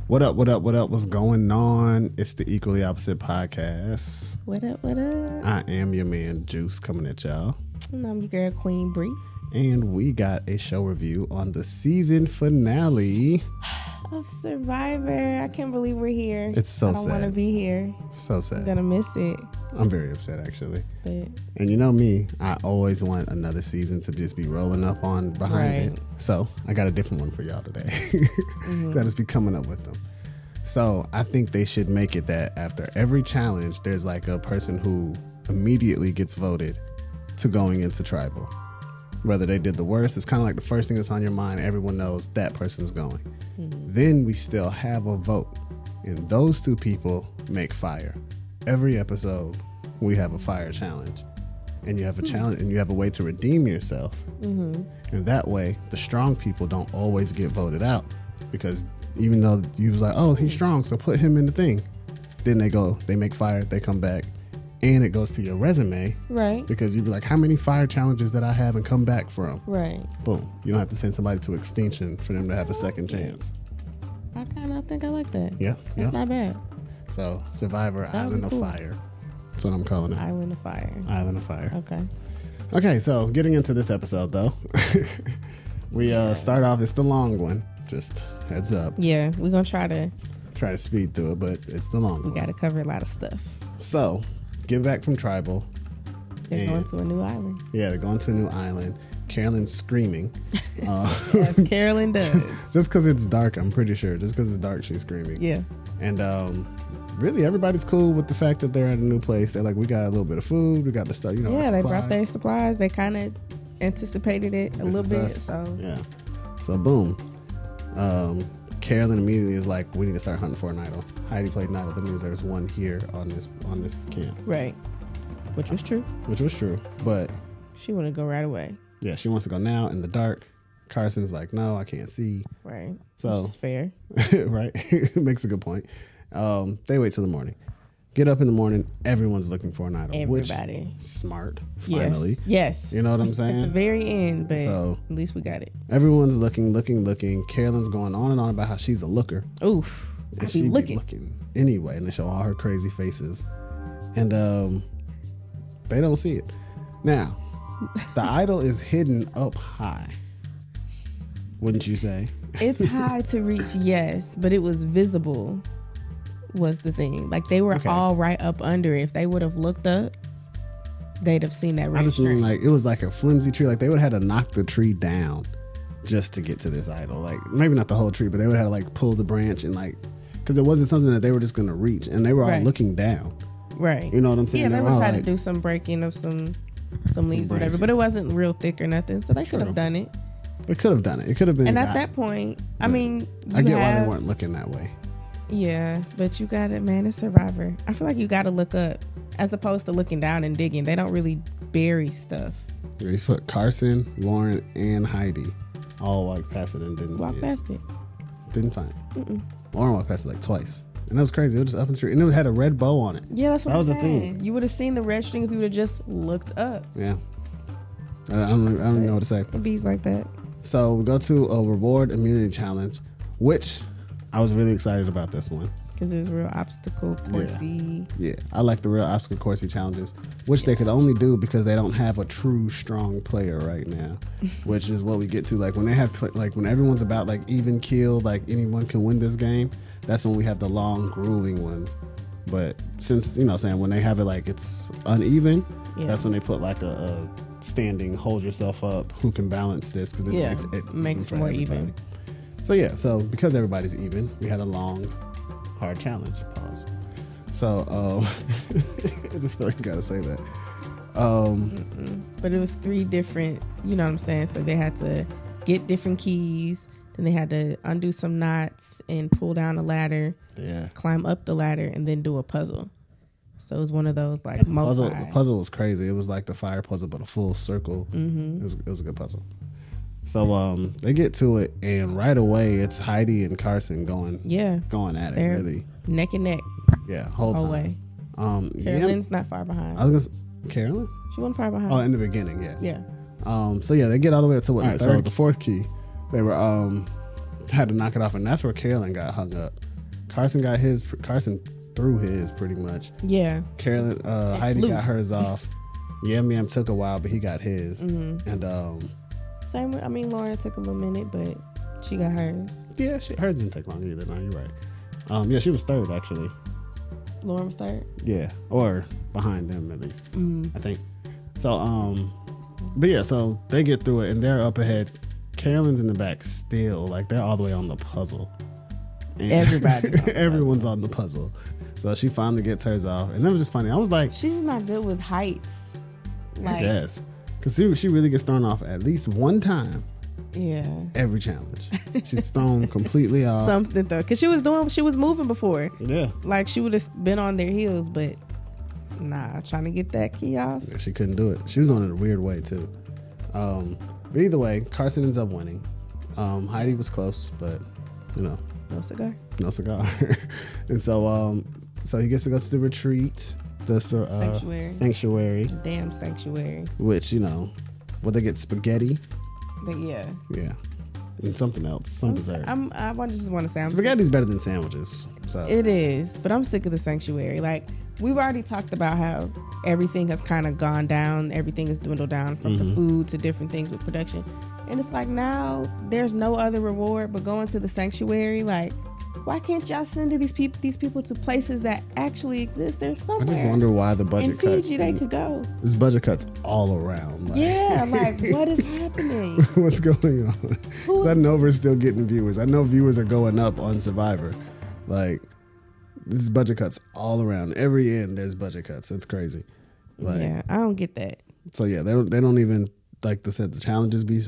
What up, what up, what up? What's going on? It's the Equally Opposite Podcast. What up, what up? I am your man, Juice, coming at y'all. And I'm your girl, Queen Bree. And we got a show review on the season finale of Survivor. I can't believe we're here. It's so sad. I don't want to be here. So sad. I'm going to miss it. I'm very upset, actually. But, and you know me, I always want another season to just be rolling up on behind it. So I got a different one for y'all today. That is be coming up with them. So I think they should make it that after every challenge, there's like a person who immediately gets voted to going into tribal. Whether they did the worst, it's kind of like the first thing that's on your mind. Everyone knows that person is going. Then we still have a vote. And those two people make fire. Every episode, we have a fire challenge. And you have a challenge, and you have a way to redeem yourself. And that way, the strong people don't always get voted out. Because even though you was like, oh, he's strong, so put him in the thing. Then they make fire, they come back. And it goes to your resume. Right. Because you'd be like, how many fire challenges did I have and come back from? Right. Boom. You don't have to send somebody to extinction for them to have a second chance. I kind of think I like that. Yeah. That's not bad. So, Survivor Island of Fire. That's what I'm calling it. Island of Fire. Island of Fire. Okay. Okay, so getting into this episode, though. We start off, it's the long one. Just heads up. Yeah, we're going to try to speed through it, but it's the long one. We got to cover a lot of stuff. So, get back from tribal. They're going to a new island. Yeah, they're going to a new island. Carolyn's screaming. Yes, Carolyn does. Just because it's dark, I'm pretty sure. Just because it's dark, she's screaming. Yeah. And really, everybody's cool with the fact that they're at a new place. They're like, we got a little bit of food. We got the stuff, Yeah, they brought their supplies. They kind of anticipated it a little bit. So yeah. So boom. Carolyn immediately is like, we need to start hunting for an idol. Heidi played an idol. That means there's one here on this camp. Right. Which was true. But she wanted to go right away. Yeah, she wants to go now in the dark. Carson's like, no, I can't see. Right. So which is fair. Right. Makes a good point. They wait till the morning. Get up in the morning. Everyone's looking for an idol. Everybody. Which, smart. Finally. Yes. You know what I'm saying? At the very end, but so, at least we got it. Everyone's looking. Carolyn's going on and on about how she's a looker. Oof. And she be looking anyway, and they show all her crazy faces. And they don't see it. Now, the idol is hidden up high. Wouldn't you say? It's high to reach, yes, but it was visible was the thing. Like they were all right up under it. If they would have looked up, they'd have seen that red I just mean string. like it was like a flimsy tree. Like they would have had to knock the tree down just to get to this idol. Like maybe not the whole tree, but they would have to like pull the branch and like, because it wasn't something that they were just going to reach, and they were all looking down. Right. You know what I'm saying? Yeah, they would have had to do some breaking of some leaves or whatever, but it wasn't real thick or nothing, so they could have done it. They could have done it. It could have been. And at that point, I mean, I get why they weren't looking that way. Yeah, but you got it, man. It's Survivor. I feel like you got to look up as opposed to looking down and digging. They don't really bury stuff. They put Carson, Lauren, and Heidi all walked past it and didn't walk past it. Didn't find it. Lauren walked past it like twice. And that was crazy. It was just up in the tree. And it had a red bow on it. Yeah, that's what that I'm was saying. the thing. You would have seen the red string if you would have just looked up. Yeah. I don't even know what to say. It bees like that. So we go to a reward immunity challenge, which I was really excited about this one. Because it was real obstacle coursey. Yeah, I like the real obstacle coursey challenges, which they could only do because they don't have a true strong player right now, which is what we get to. Like when they have, like when everyone's about like even keel, like anyone can win this game. That's when we have the long, grueling ones. But since, you know, saying when they have it like it's uneven, that's when they put like a standing, hold yourself up, who can balance this, because it makes more even. So yeah, so because everybody's even, we had a long, hard challenge. Pause. So I just feel like you gotta say that. But it was 3 different, you know what I'm saying? So they had to get different keys, then they had to undo some knots and pull down a ladder, climb up the ladder, and then do a puzzle. So it was one of those like the puzzle was crazy. It was like the fire puzzle, but a full circle. It was a good puzzle. So they get to it, and right away it's Heidi and Carson going at it. They're really neck and neck. Yeah, whole way. Carolyn's not far behind. I was gonna Carolyn? She wasn't far behind. Oh, in the beginning, yeah. So yeah, they get all the way up to what? Right, so the 4th key, they were had to knock it off, and that's where Carolyn got hung up. Carson threw his pretty much. Yeah. Carolyn, Heidi got hers off. Yam Yam took a while, but he got his. Mm-hmm. And same with, Lauren took a little minute, but she got hers. Yeah, hers didn't take long either. No, you're right. Yeah, she was third actually. Lauren was third? Yeah, or behind them at least. I think. So, but yeah, so they get through it and they're up ahead. Carolyn's in the back still, like they're all the way on the puzzle. And everyone's on the puzzle. So she finally gets hers off, and that was just funny. I was like, she's just not good with heights. Like, I guess, because she really gets thrown off at least one time. Yeah. Every challenge, she's thrown completely off. Something though, because she was moving before. Yeah. Like she would have been on their heels, but nah, trying to get that key off. Yeah, she couldn't do it. She was doing it a weird way too. But either way, Carson ends up winning. Heidi was close, but no cigar. And so he gets to go to the retreat, the sanctuary. Damn sanctuary. Which they get spaghetti. Yeah. And something else, dessert. I just want to say, spaghetti's better than sandwiches. So it is, but I'm sick of the sanctuary. Like we've already talked about how everything has kind of gone down. Everything has dwindled down from the food to different things with production. And it's like now there's no other reward but going to the sanctuary. Like, why can't y'all send these people to places that actually exist? There's somewhere. I just wonder why the budget cuts. In Fiji, they could go. This budget cuts all around. Like, what is happening? What's going on? I know we're still getting viewers. I know viewers are going up on Survivor. Like, this is budget cuts all around. Every end, there's budget cuts. It's crazy. Like, yeah, I don't get that. So yeah, they don't even, like they said, the challenges be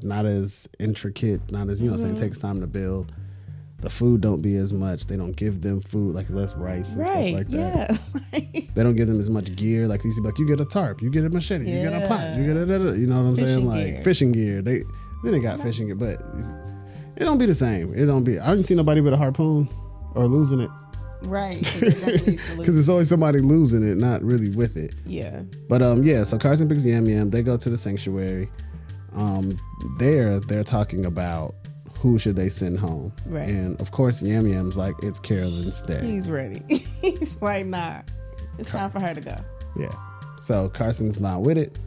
not as intricate, not as saying it takes time to build. The food don't be as much. They don't give them food, like less rice and stuff like that. Yeah. They don't give them as much gear. Like these, like you get a tarp, you get a machete, you get a pot, you get a you know what I'm saying? Like fishing gear. They got fishing gear, but it don't be the same. It don't be. I didn't see nobody with a harpoon or losing it. Right. Because it's always somebody losing it, not really with it. Yeah. But so Carson picks Yam Yam. They go to the sanctuary. They're talking about who should they send home. Right. And of course Yam Yam's like, it's Carolyn's day. He's ready. He's like, nah, it's time for her to go. Yeah. So Carson's not with it.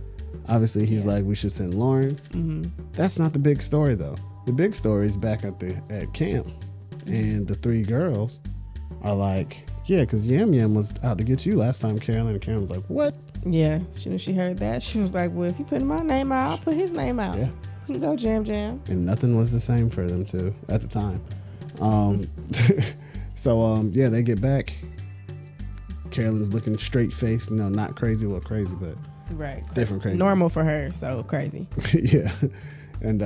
Obviously he's like, we should send Lauren. Mm-hmm. That's not the big story though. The big story is back at camp, and the three girls are like, yeah, because Yam Yam was out to get you last time, Carolyn. And Carolyn's like, what? Yeah. When she heard that, she was like, well, if you put my name out, I'll put his name out. Yeah. We can go Jam. And nothing was the same for them two at the time. Yeah, they get back. Carolyn's looking straight faced, not crazy. Well, crazy, but right, different crazy. Normal for her, so crazy. Yeah. And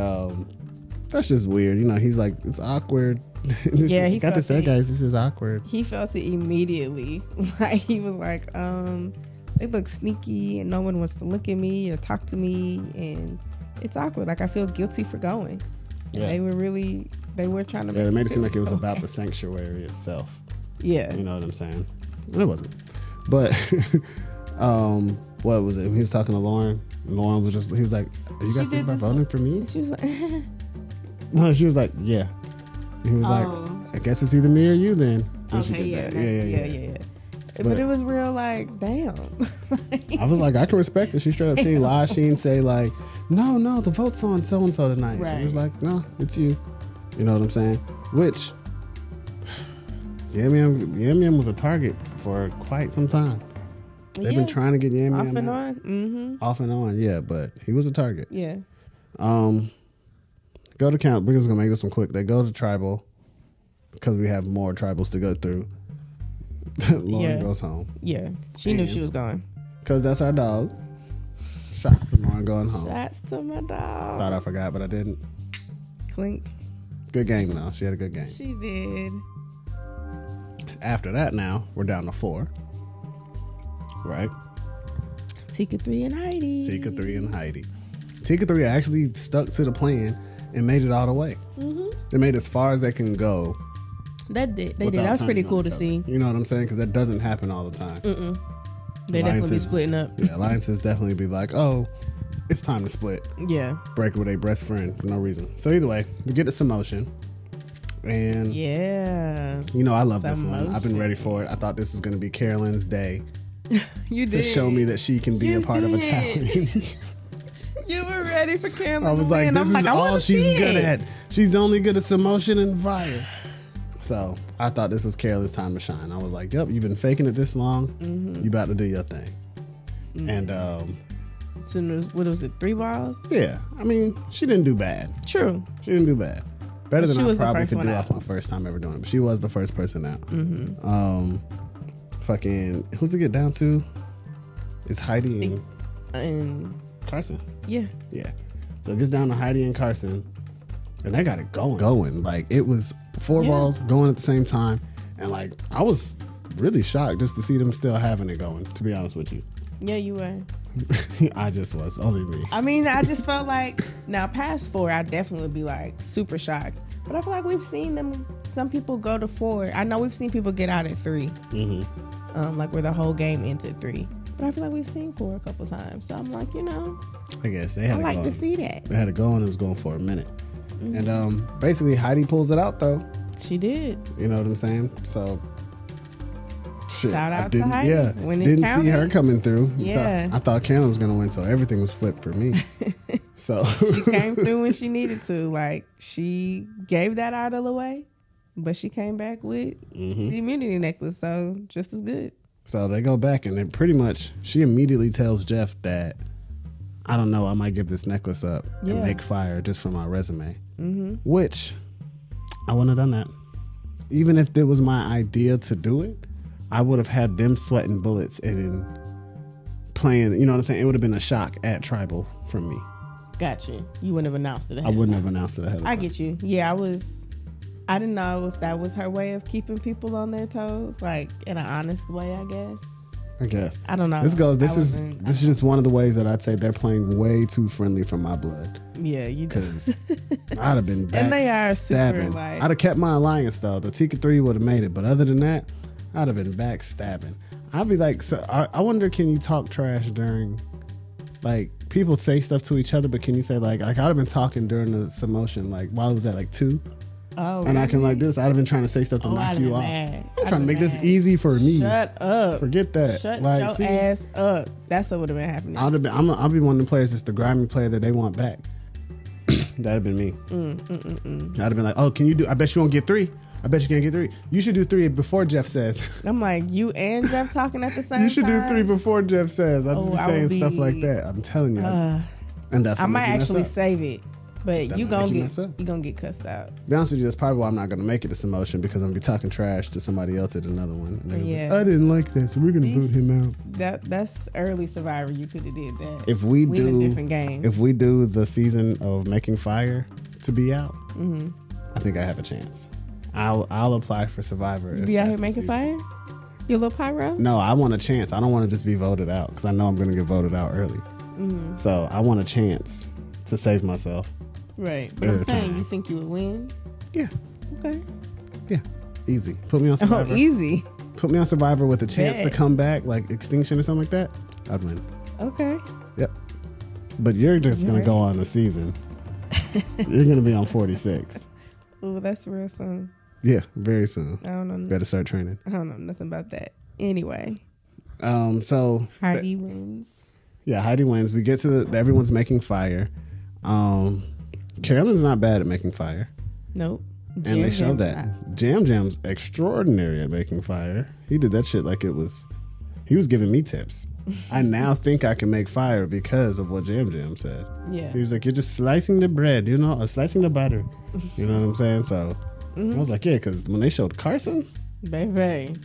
that's just weird. He's like, it's awkward. Yeah, he got to say, guys, this is awkward. He felt it immediately. Like he was like, they look sneaky and no one wants to look at me or talk to me, and it's awkward. Like I feel guilty for going. Yeah. They were trying to. Yeah, they made it seem like it was about the sanctuary itself. Yeah. You know what I'm saying? It wasn't. But what was it? He was talking to Lauren. Lauren was he was like, are you guys thinking about voting for me? She was like, no, she was like, yeah. He was like, I guess it's either me or you then. Okay, yeah. But it was real like, damn. I was like, I can respect it. She straight up, she didn't lie. She didn't say like, no, the vote's on so-and-so tonight. Right. She was like, no, it's you. You know what I'm saying? Which, Yam Yam was a target for quite some time. They've been trying to get Yam Yam off and on. Mm-hmm. Off and on, yeah, but he was a target. Yeah. Go to camp. We're just gonna make this one quick. They go to tribal because we have more tribals to go through. Lauren goes home. Yeah, she knew she was going. Because that's our dog. Shots to Lauren going home. Shots to my dog. Thought I forgot, but I didn't. Clink. Good game though. She had a good game. She did. After that, now we're down to 4. Right. Tika 3 and Heidi. Tika 3 actually stuck to the plan and made it all the way. Mm-hmm. They made as far as they can go. They did. That was pretty cool to see. You know what I'm saying? Because that doesn't happen all the time. They definitely be splitting up. Yeah, alliances definitely be like, oh, it's time to split. Yeah. Break with a best friend for no reason. So either way, we get to Samotion. And yeah, you know, I love this one. I've been ready for it. I thought this was going to be Carolyn's day. You did. To show me that she can be a part of a challenge. You were ready for Carolyn. I was like, this is all she's good at. She's only good at submotion and fire. So I thought this was Carolyn's time to shine. I was like, yep, you've been faking it this long. You about to do your thing. And so what was it, 3 balls? Yeah, I mean, she didn't do bad. True. She didn't do bad. Better than I probably could do off my first time ever doing it. But she was the first person out. Fucking, who's it get down to? It's Heidi and Carson. Yeah. So it gets down to Heidi and Carson, and they got it going. Like, it was 4 balls going at the same time, and like, I was really shocked just to see them still having it going, to be honest with you. Yeah, you were. I just was. Only me. I mean, I just felt like, now past 4, I definitely would be like super shocked. But I feel like we've seen some people go to 4. I know we've seen people get out at 3. Like where the whole game ends at 3. But I feel like we've seen 4 a couple times. So I'm like, you know, I guess they had I like to see that. They had it going. It was going for a minute. And basically Heidi pulls it out though. She did. You know what I'm saying? So shit, shout out I didn't, to Heidi. Yeah, didn't see her coming through. Yeah. So I thought Carolyn was gonna win, so everything was flipped for me. So she came through when she needed to. Like, she gave that idol away, but she came back with the immunity necklace, so just as good. So they go back, and then pretty much she immediately tells Jeff that, I don't know, I might give this necklace up and make fire just for my resume. Which I wouldn't have done that. Even if it was my idea to do it, I would have had them sweating bullets and playing, you know what I'm saying? It would have been a shock at Tribal from me. Gotcha. You wouldn't have announced it ahead I wouldn't have announced it ahead of time. I get you. Yeah, I didn't know if that was her way of keeping people on their toes, like in an honest way, I guess. I don't know. This is just one of the ways that I'd say they're playing way too friendly for my blood. Yeah, you do. Because I'd have been backstabbing. And they are super like, I'd have kept my alliance though. The Tika 3 would have made it, but other than that, I'd have been backstabbing. I'd be like, so I wonder, can you talk trash during, like, people say stuff to each other, but can you say like I'd have been talking during the submotion, like while it was at like 2. Oh, and I can like this. I'd have been trying to say stuff to knock you off. I'm trying to make this easy for me. Shut up. Forget that. Shut your ass up. That's what would have been happening. I'll be one of the players that's the grimy player that they want back. That'd have been me. I'd have been like, oh, can you do? I bet you won't get 3. I bet you can't get 3. You should do 3 before Jeff says. I'm like, you and Jeff talking at the same time? You should do 3 before Jeff says. I'll just be saying stuff like that. I'm telling you. And that's I might actually save it. But you gonna get cussed out. To be honest with you, that's probably why I'm not gonna make it this emotion, because I'm gonna be talking trash to somebody else at another one. And yeah, like, I didn't like this. We're gonna boot him out. That's early Survivor. You could have did that. If we do a different game. If we do the season of Making Fire to be out, I think I have a chance. I'll apply for Survivor. You be out here making fire? You little pyro? No, I want a chance. I don't want to just be voted out, because I know I'm gonna get voted out early. So I want a chance to save myself. Right. But I'm saying, you think you would win? Yeah. Okay. Yeah. Easy. Put me on Survivor. Oh, easy. Put me on Survivor with a chance to come back, like Extinction or something like that. I'd win. Okay. Yep. But you're just going to go on the season. You're going to be on 46. Oh, that's real soon. Yeah, very soon. I don't know. Better start training. I don't know nothing about that. Anyway. So Heidi wins. Yeah, Heidi wins. We get to everyone's making fire. Carolyn's not bad at making fire. Nope. And they show that. Jam Jam's extraordinary at making fire. He did that shit like it was... He was giving me tips. I now think I can make fire because of what Jam Jam said. Yeah. He was like, you're just slicing the bread, you know, or slicing the butter. You know what I'm saying? So I was like, yeah, because when they showed Carson... Baby.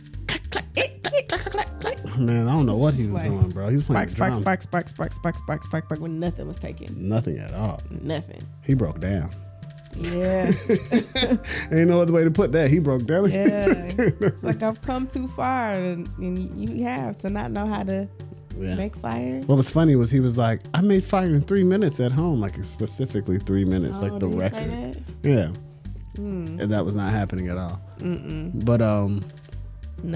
Man, I don't know what he was doing, bro. He was playing drums. Spark, when nothing was taken. Nothing at all. Nothing. He broke down. Yeah. Ain't no other way to put that. He broke down. Yeah. It's like, I've come too far, and you have to not know how to make fire. What was funny was he was like, I made fire in 3 minutes at home, like specifically 3 minutes, like the record. Say that? Yeah. And that was not happening at all. But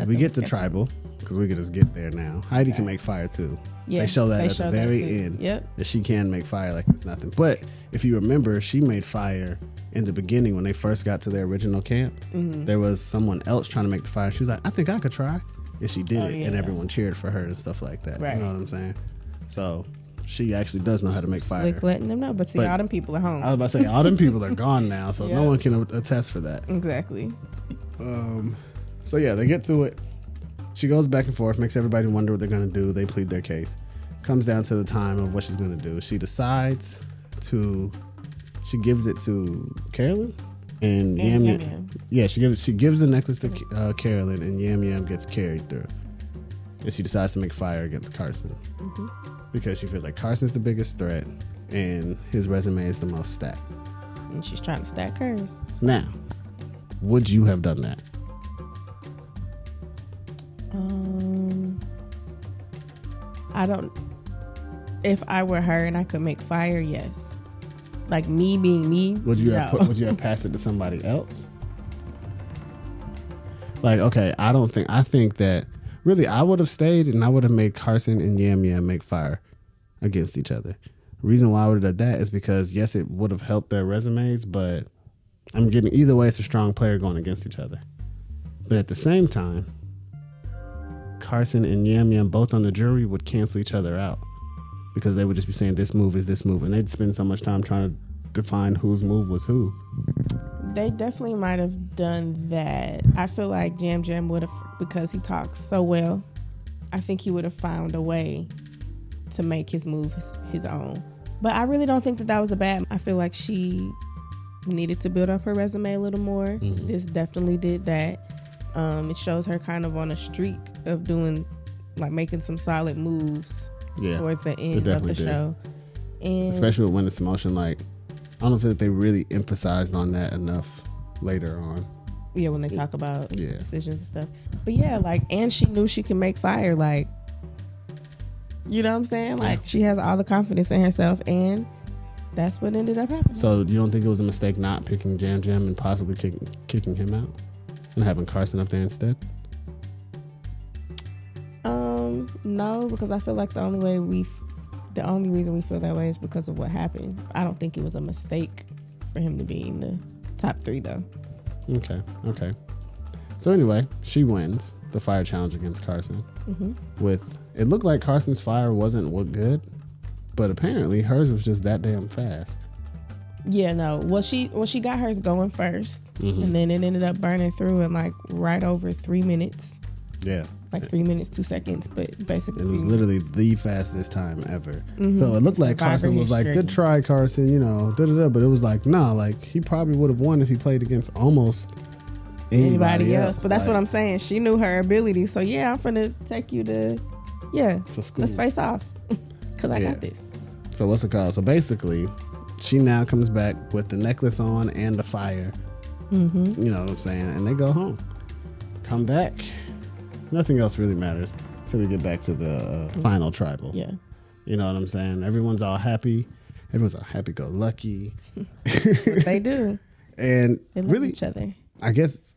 we get to Tribal, because because we could just get there now. Heidi can make fire too. Yeah, they show that at the very end. Yep. That she can make fire like it's nothing. But if you remember, she made fire in the beginning when they first got to their original camp. Mm-hmm. There was someone else trying to make the fire. She was like, I think I could try. And she did it, and everyone cheered for her and stuff like that. Right. You know what I'm saying? So she actually does know how to make fire. Like letting them know, but all them people are home. I was about to say, all them people are gone now, so no one can attest for that. Exactly. So yeah, they get to it. She goes back and forth, makes everybody wonder what they're going to do. They plead their case. Comes down to the time of what she's going to do. She decides to, she gives it to Carolyn. And Yam Yam. Yeah, she gives the necklace to Carolyn, and Yam Yam gets carried through. And she decides to make fire against Carson. Mm-hmm. Because she feels like Carson's the biggest threat, and his resume is the most stacked. And she's trying to stack hers. Now, would you have done that? I don't. If I were her and I could make fire, yes. Like me being me, would you have passed it to somebody else? Like, okay, I think that really I would have stayed and I would have made Carson and Yam Yam make fire against each other. The reason why I would have done that is because yes, it would have helped their resumes, but I'm getting either way. It's a strong player going against each other. But at the same time, Carson and Yam Yam both on the jury would cancel each other out because they would just be saying this move is this move, and they'd spend so much time trying to define whose move was who. They definitely might have done that. I feel like Yam Yam would have, because he talks so well, I think he would have found a way to make his move his own. But I really don't think that was a bad. I feel like she needed to build up her resume a little more. Mm-hmm. This definitely did that. It shows her kind of on a streak of doing, like, making some solid moves towards the end of the show. And especially when it's emotion, like, I don't feel that they really emphasized on that enough later on. Yeah, when they talk about decisions and stuff. But yeah, like, and she knew she could make fire, like, you know what I'm saying? Like, she has all the confidence in herself, and that's what ended up happening. So you don't think it was a mistake not picking Yam Yam and possibly kicking him out and having Carson up there instead? No, because I feel like the only reason we feel that way is because of what happened. I don't think it was a mistake for him to be in the top 3, though. Okay. So anyway, she wins the fire challenge against Carson. Mm-hmm. It looked like Carson's fire wasn't good, but apparently hers was just that damn fast. Yeah, no. Well, she got hers going first, mm-hmm. and then it ended up burning through in like right over 3 minutes. Yeah. Like 3 minutes, 2 seconds, but basically. It was literally the fastest time ever. Mm-hmm. So it looked like Carson was like, good try, Carson, but it was like, nah, like he probably would have won if he played against almost anybody else. But that's what I'm saying. She knew her ability. So yeah, I'm finna take you to let's face off. Because I got this. So what's it called? So basically, she now comes back with the necklace on and the fire. Mm-hmm. You know what I'm saying? And they go home. Come back. Nothing else really matters until we get back to the final tribal. Yeah. You know what I'm saying? Everyone's all happy. Everyone's all happy-go-lucky. They do. And they love really, each other. I guess,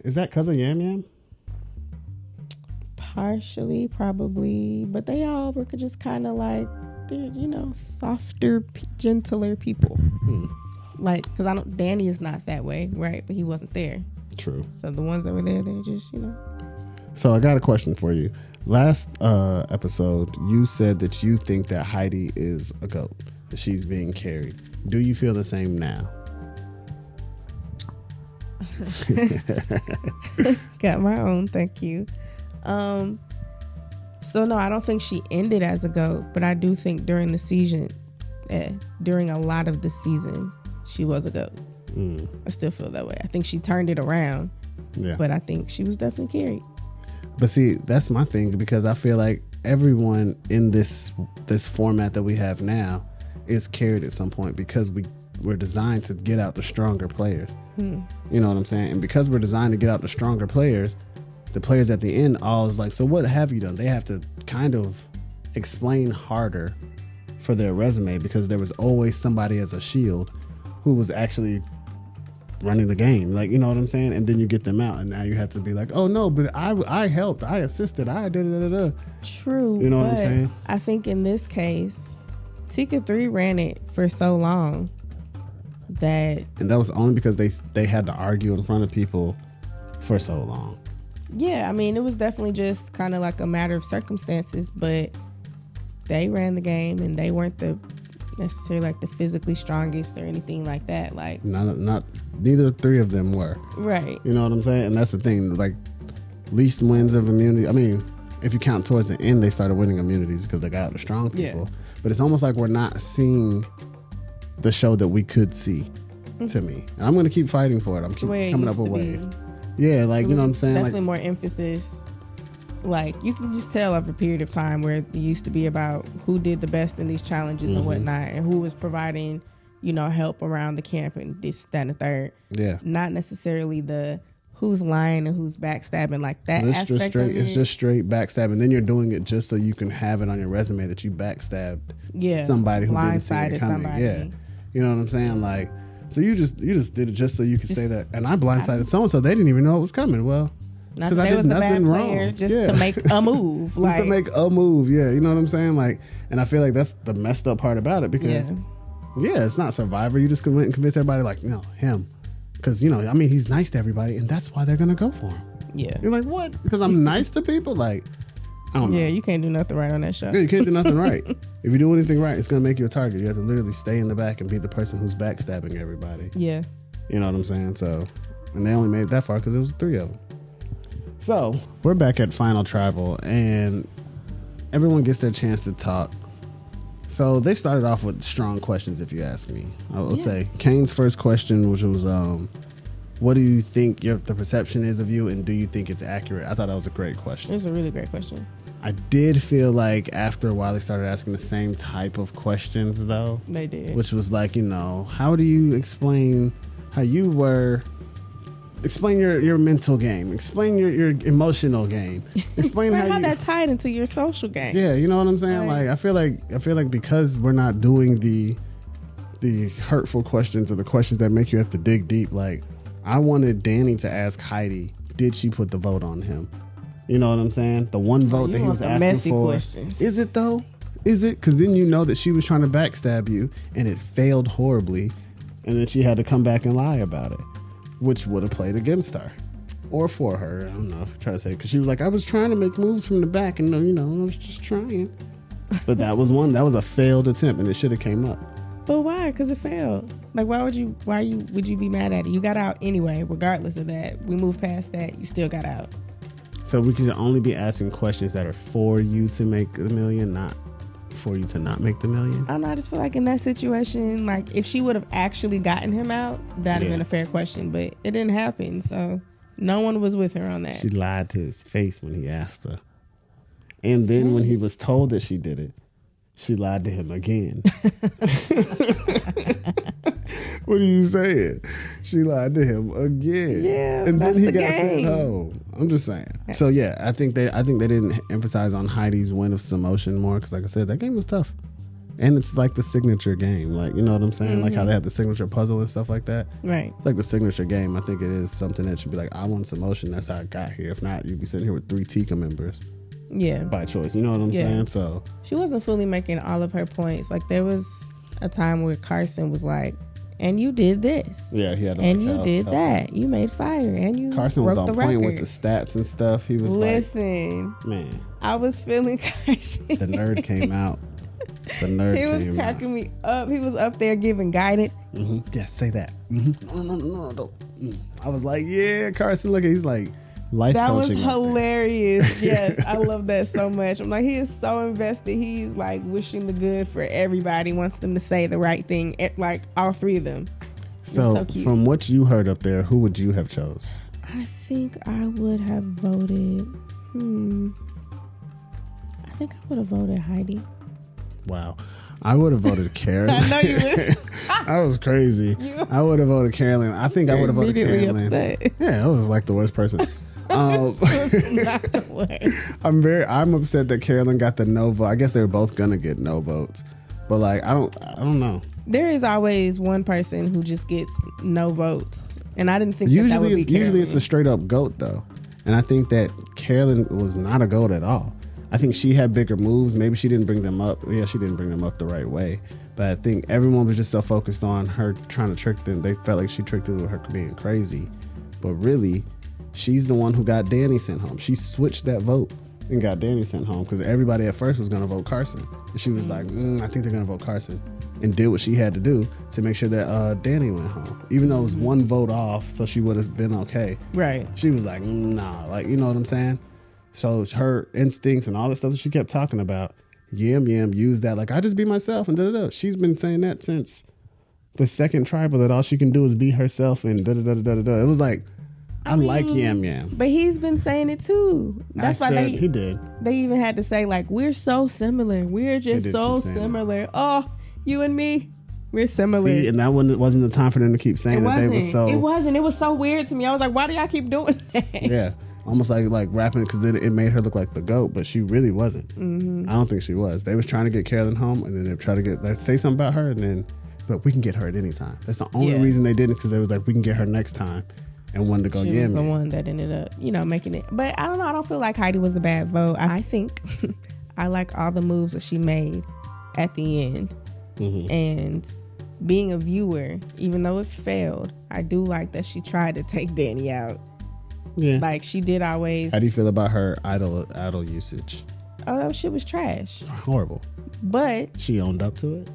is that because of Yam Yam? Partially, probably. But they all were just kind of like, they're, softer, gentler people. Like, because Danny is not that way, right? But he wasn't there. True. So the ones that were there, they're just, So I got a question for you. Last episode, you said that you think that Heidi is a goat, that she's being carried. Do you feel the same now? Got my own, thank you. So no, I don't think she ended as a GOAT, but I do think during the season, during a lot of the season, she was a GOAT. I still feel that way. I think she turned it around, but I think she was definitely carried. But see, that's my thing, because I feel like everyone in this format that we have now is carried at some point, because we're designed to get out the stronger players. You know what I'm saying? And because we're designed to get out the stronger players, the players at the end always like, so what have you done? They have to kind of explain harder for their resume, because there was always somebody as a shield who was actually running the game. Like, you know what I'm saying? And then you get them out, and now you have to be like, oh no, but I helped, I assisted, I did. True. You know what I'm saying? I think in this case, Tika 3 ran it for so long and that was only because they had to argue in front of people for so long. Yeah, I mean, it was definitely just kind of like a matter of circumstances, but they ran the game, and they weren't necessarily like the physically strongest or anything like that. Like, neither three of them were. Right. You know what I'm saying? And that's the thing. Like, least wins of immunity. I mean, if you count towards the end, they started winning immunities because they got the strong people. Yeah. But it's almost like we're not seeing the show that we could see. To me, and I'm going to keep fighting for it. I'm keep coming up with ways. Yeah, like, you know what I'm saying? Definitely like, more emphasis. Like, you can just tell over a period of time where it used to be about who did the best in these challenges and whatnot, and who was providing, you know, help around the camp and this, that, and the third. Yeah. Not necessarily the who's lying and who's backstabbing, like that aspect of it. It's just straight backstabbing. Then you're doing it just so you can have it on your resume that you backstabbed somebody who didn't see it coming. Somebody. Yeah. You know what I'm saying? Like, so you just did it just so you could say that, and I blindsided so they didn't even know it was coming. Well, because I did nothing wrong. Just to make a move. Just to make a move, yeah. You know what I'm saying? Like, and I feel like that's the messed up part about it because, it's not Survivor. You just went and convinced everybody, like, no, him. Because, you know, I mean, he's nice to everybody, and that's why they're going to go for him. Yeah. You're like, what? Because I'm nice to people? Like, I don't know. Yeah, you can't do nothing right on that show. Yeah, you can't do nothing right. If you do anything right, it's going to make you a target. You have to literally stay in the back and be the person who's backstabbing everybody. Yeah. You know what I'm saying? So, and they only made it that far because it was 3 of them. So, we're back at Final Tribal, and everyone gets their chance to talk. So, they started off with strong questions, if you ask me. I would say Kane's first question, which was, what do you think the perception is of you, and do you think it's accurate? I thought that was a great question. It was a really great question. I did feel like after a while they started asking the same type of questions, though. They did. Which was like, you know, how do you explain how you were... Explain your mental game. Explain your emotional game. Explain how that tied into your social game. Yeah, you know what I'm saying? Like I feel like because we're not doing the hurtful questions or the questions that make you have to dig deep, like I wanted Danny to ask Heidi, did she put the vote on him? You know what I'm saying? The one vote that he was asking for. Questions. Is it though? Is it? Because then you know that she was trying to backstab you and it failed horribly, and then she had to come back and lie about it, which would have played against her or for her. I don't know if I try to say, because she was like, I was trying to make moves from the back, and you know, I was just trying. But that was a failed attempt, and it should have came up. But why? Because it failed. Like, would you be mad at it? You got out anyway, regardless of that. We moved past that. You still got out. So we can only be asking questions that are for you to make the million, not for you to not make the million. I don't know. I just feel like in that situation, like if she would have actually gotten him out, that'd have been a fair question. But it didn't happen, so no one was with her on that. She lied to his face when he asked her, and then when he was told that she did it, she lied to him again. What are you saying? She lied to him again. Yeah, and then he got sent home. I'm just saying. So yeah, I think they didn't emphasize on Heidi's win of Samotion more because, like I said, that game was tough, and it's like the signature game. Like, you know what I'm saying? Mm-hmm. Like how they have the signature puzzle and stuff like that. Right. It's like the signature game. I think it is something that should be like, I won Samotion. That's how I got here. If not, you'd be sitting here with 3 Tika members. Yeah. By choice. You know what I'm saying? So she wasn't fully making all of her points. Like there was a time where Carson was like, and you did this. Yeah, he had to, and you did that. You made fire, and you Carson was on point record with the stats and stuff. He was listen, man, I was feeling Carson. The nerd came out. The nerd came out. He was cracking me up. He was up there giving guidance. Mm-hmm. Yeah, say that. Mm-hmm. No, don't. I was like, yeah, Carson, look, he's like life that coaching. That was hilarious. Yes, I love that so much. I'm like, he is so invested. He's like wishing the good for everybody, wants them to say the right thing, like all 3 of them. So from what you heard up there, who would you have chose? I think I would have voted I think I would have voted Heidi. Wow. I would have voted Carolyn. I know you would. I was crazy. I would have voted Carolyn. I think I would have voted Carolyn. Upset. Yeah, I was like the worst person. I'm upset that Carolyn got the no vote. I guess they were both gonna get no votes, but like I don't know. There is always one person who just gets no votes And I didn't think that would be Carolyn. Usually it's a straight up GOAT, though. And I think that Carolyn was not a GOAT at all. I think she had bigger moves. Maybe she didn't bring them up. Yeah, she didn't bring them up the right way. But I think everyone was just so focused on her trying to trick them. They felt like she tricked them with her being crazy. But really, she's the one who got Danny sent home. She switched that vote and got Danny sent home because everybody at first was going to vote Carson. And she was like, I think they're going to vote Carson. And did what she had to do to make sure that Danny went home. Even though it was one vote off, so she would have been okay. Right. She was like, nah. Like, you know what I'm saying? So her instincts and all the stuff that she kept talking about, Yam Yam used that. Like, I just be myself and da-da-da. She's been saying that since the second tribal, that all she can do is be herself and da-da-da-da-da-da. It was like, I mean, like Yam Yam. But he's been saying it too. That's why he did. They even had to say, like, we're so similar. We're just so similar. Oh, you and me, we're similar. See, and that wasn't the time for them to keep saying that. They were so. It wasn't. It was so weird to me. I was like, why do y'all keep doing that? Yeah, almost like rapping because it made her look like the GOAT, but she really wasn't. Mm-hmm. I don't think she was. They was trying to get Carolyn home, and then they tried to say something about her, and then, but we can get her at any time. That's the only reason they didn't, because they was like, we can get her next time, and wanted to go. She was the one that ended up, making it. But I don't know. I don't feel like Heidi was a bad vote. I think I like all the moves that she made at the end. Mm-hmm. And being a viewer, even though it failed, I do like that she tried to take Danny out. Yeah. Like, she did always. How do you feel about her idol usage? Oh, that shit was trash. Horrible. But she owned up to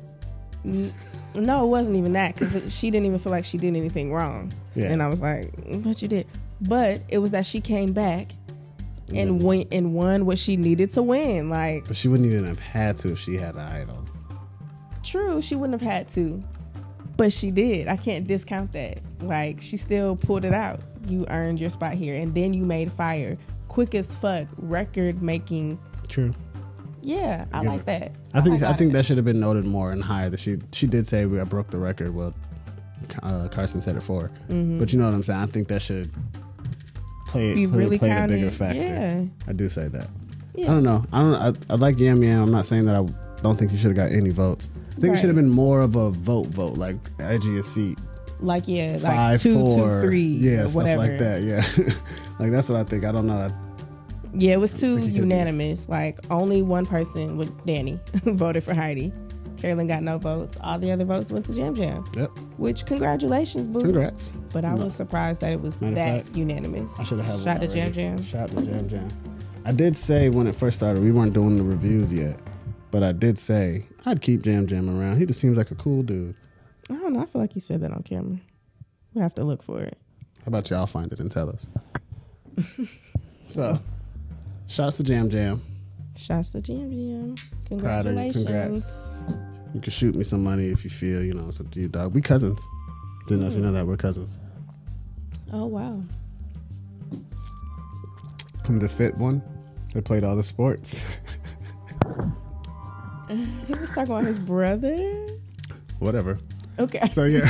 it? No, it wasn't even that, because she didn't even feel like she did anything wrong. Yeah. And I was like, but you did. But it was that she came back and won what she needed to win. Like, but she wouldn't even have had to if she had an idol. True, she wouldn't have had to, but she did. I can't discount that. Like, she still pulled it out. You earned your spot here, and then you made fire quick as fuck, record making. True. Yeah, I like that. I think that should have been noted more and higher. That she did say I broke the record. Well, Carson said it for her. Mm-hmm. But you know what I'm saying. I think that should play a bigger factor. Yeah. I do say that. Yeah. I don't know. I like Yam Yam. I'm not saying that I don't think you should have got any votes. I think it should have been more of a vote, like edgy a seat. Like, 5, 2, 4, 2, 3, yeah, or stuff whatever. like that, yeah. Like, that's what I think. I don't know. Yeah, it was 2 unanimous. Like, only one person with Danny voted for Heidi. Carolyn got no votes. All the other votes went to Jam Jam. Yep. Which, congratulations, boo. Congrats. But I was surprised that it was unanimous. I should have had Shout to Jam Jam. Shout to Jam Jam. I did say when it first started, we weren't doing the reviews yet. But I did say I'd keep Jam Jam around. He just seems like a cool dude. I don't know. I feel like you said that on camera. We have to look for it. How about y'all find it and tell us? So, shouts to Jam Jam. Shouts to Jam Jam. Congratulations. Congrats. You can shoot me some money if you feel, it's up to you, dog. We cousins. Didn't know if you know that we're cousins. Oh, wow. I'm the fit one. They played all the sports. He was talking about his brother. Whatever. Okay. So yeah.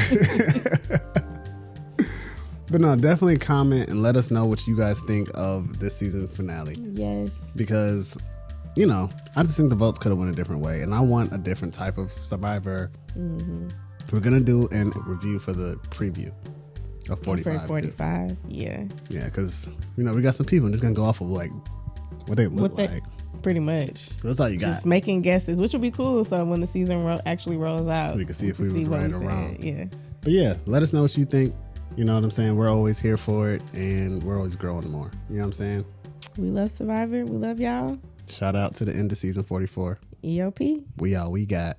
But no, definitely comment and let us know what you guys think of this season finale. Yes. Because, I just think the votes could have went a different way, and I want a different type of Survivor. Mm-hmm. We're gonna do a review for the preview of 45. For 45, too. Yeah. Yeah, because we got some people. I'm just gonna go off of like what they look like. Pretty much. That's all you got. Just making guesses, which would be cool. So when the season actually rolls out, we can see if we was right or wrong. Yeah. But yeah, let us know what you think. You know what I'm saying? We're always here for it, and we're always growing more. You know what I'm saying? We love Survivor. We love y'all. Shout out to the end of season 44. EOP. We all we got.